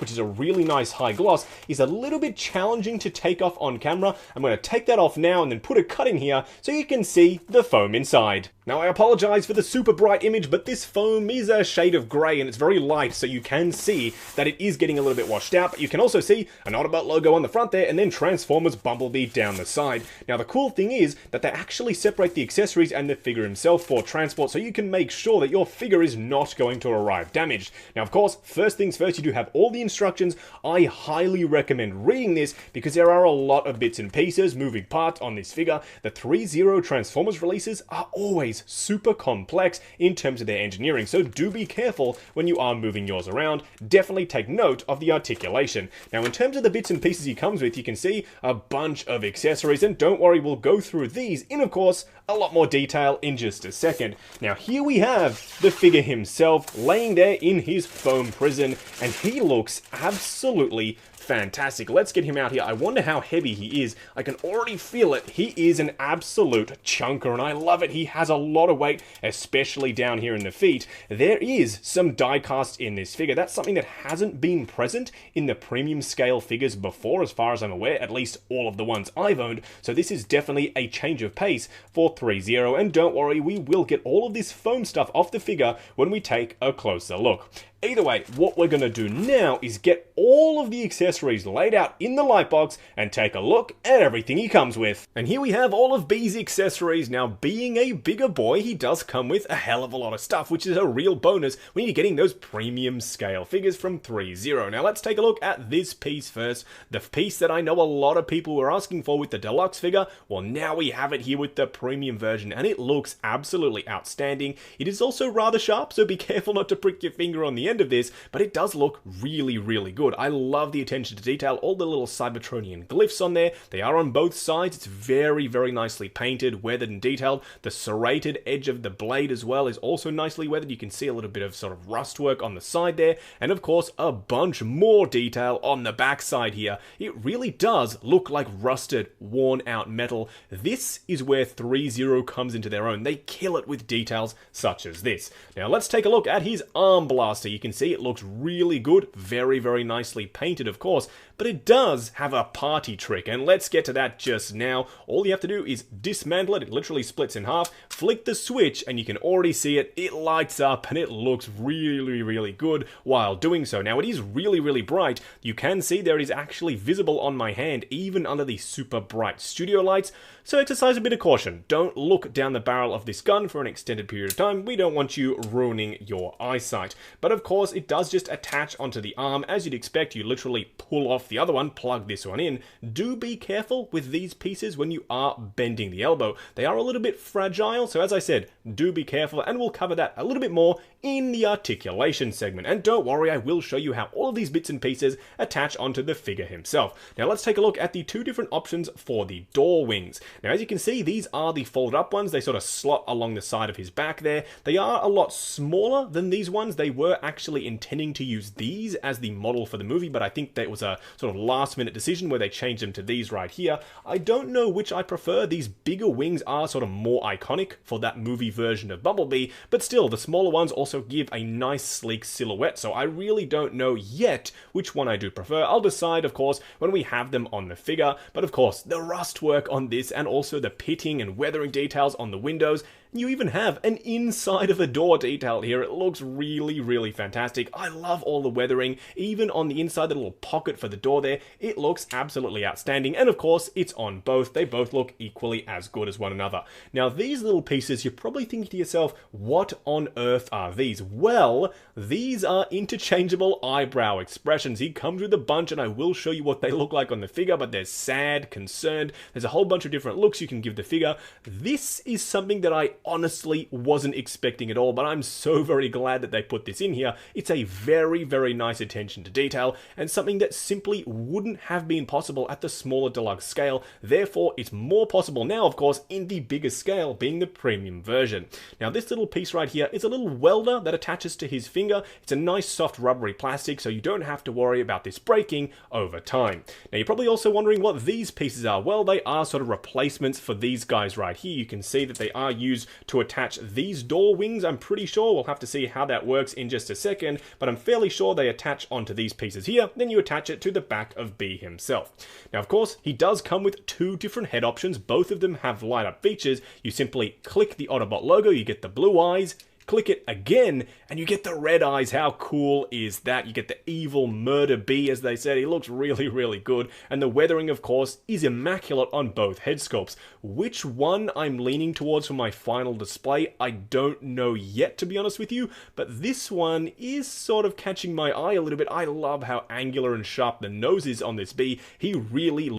which is a really nice high gloss, is a little bit challenging to take off on camera. I'm going to take that off now and then put a cut in here so you can see the foam inside. Now I apologize for the super bright image, but this foam is a shade of grey and it's very light, so you can see that it is getting a little bit washed out, but you can also see an Autobot logo on the front there and then Transformers Bumblebee down the side. Now the cool thing is that they actually separate the accessories and the figure himself for transport, so you can make sure that your figure is not going to arrive damaged. Now of course, first things first, you do have all the instructions. I highly recommend reading this because there are a lot of bits and pieces, moving parts on this figure. The 3-0 Transformers releases are always super complex in terms of their engineering, so do be careful when you are moving yours around. Definitely take note of the articulation. Now in terms of the bits and pieces he comes with, you can see a bunch of accessories, and don't worry, we'll go through these in, of course, a lot more detail in just a second. Now here we have the figure himself laying there in his foam prison, and he looks absolutely fantastic. Let's get him out here. I wonder how heavy he is. I can already feel it. He is an absolute chunker, and I love it. He has a lot of weight, especially down here in the feet. There is some die cast in this figure. That's something that hasn't been present in the premium scale figures before, as far as I'm aware, at least all of the ones I've owned. So this is definitely a change of pace for 3-0, and don't worry, we will get all of this foam stuff off the figure when we take a closer look. Either way, what we're going to do now is get all of the accessories laid out in the light box and take a look at everything he comes with. And here we have all of B's accessories. Now, being a bigger boy, he does come with a hell of a lot of stuff, which is a real bonus when you're getting those premium scale figures from 3-0. Now, let's take a look at this piece first. The piece that I know a lot of people were asking for with the deluxe figure. Well, now we have it here with the premium version, and it looks absolutely outstanding. It is also rather sharp, so be careful not to prick your finger on the end of this, but it does look really, really good. I love the attention to detail, all the little Cybertronian glyphs on there. They are on both sides. It's very, very nicely painted, weathered and detailed. The serrated edge of the blade as well is also nicely weathered. You can see a little bit of sort of rust work on the side there, and of course a bunch more detail on the back side here. It really does look like rusted, worn out metal. This is where 3-0 comes into their own. They kill it with details such as this. Now let's take a look at his arm blaster. You can see it looks really good, very, very nicely painted, of course, but it does have a party trick, and let's get to that just now. All you have to do is dismantle it. It literally splits in half, flick the switch, and you can already see it. It lights up, and it looks really, really good while doing so. Now, it is really, really bright. You can see there it is actually visible on my hand, even under the super bright studio lights, so exercise a bit of caution. Don't look down the barrel of this gun for an extended period of time. We don't want you ruining your eyesight. But of course, it does just attach onto the arm. As you'd expect, you literally pull off the other one, plug this one in. Do be careful with these pieces when you are bending the elbow. They are a little bit fragile, so as I said, do be careful, and we'll cover that a little bit more in the articulation segment. And don't worry, I will show you how all of these bits and pieces attach onto the figure himself. Now let's take a look at the two different options for the door wings. Now as you can see, these are the folded up ones. They sort of slot along the side of his back there. They are a lot smaller than these ones. They were actually intending to use these as the model for the movie, but I think that was a sort of last minute decision where they changed them to these right here. I don't know which I prefer. These bigger wings are sort of more iconic for that movie version of Bumblebee, but still the smaller ones also give a nice sleek silhouette, so I really don't know yet which one I do prefer. I'll decide, of course, when we have them on the figure, but of course the rust work on this and also the pitting and weathering details on the windows. You even have an inside of a door detail here. It looks really, really fantastic. I love all the weathering, even on the inside, the little pocket for the door there. It looks absolutely outstanding. And of course, it's on both. They both look equally as good as one another. Now, these little pieces, you're probably thinking to yourself, what on earth are these? Well, these are interchangeable eyebrow expressions. He comes with a bunch, and I will show you what they look like on the figure, but they're sad, concerned. There's a whole bunch of different looks you can give the figure. This is something that I honestly wasn't expecting at all, but I'm so very glad that they put this in here. It's a very, very nice attention to detail and something that simply wouldn't have been possible at the smaller deluxe scale. Therefore, it's more possible now, of course, in the bigger scale, being the premium version. Now, this little piece right here is a little welder that attaches to his finger. It's a nice soft rubbery plastic, so you don't have to worry about this breaking over time. Now, you're probably also wondering what these pieces are. Well, they are sort of replacements for these guys right here. You can see that they are used to attach these door wings. I'm pretty sure we'll have to see how that works in just a second, but I'm fairly sure they attach onto these pieces here. Then you attach it to the back of B himself. Now, of course, he does come with two different head options. Both of them have light up features. You simply click the Autobot logo, you get the blue eyes. Click it again, and you get the red eyes. How cool is that? You get the evil murder bee, as they said. He looks really, really good. And the weathering, of course, is immaculate on both head sculpts. Which one I'm leaning towards for my final display, I don't know yet, to be honest with you. But this one is sort of catching my eye a little bit. I love how angular and sharp the nose is on this bee. He really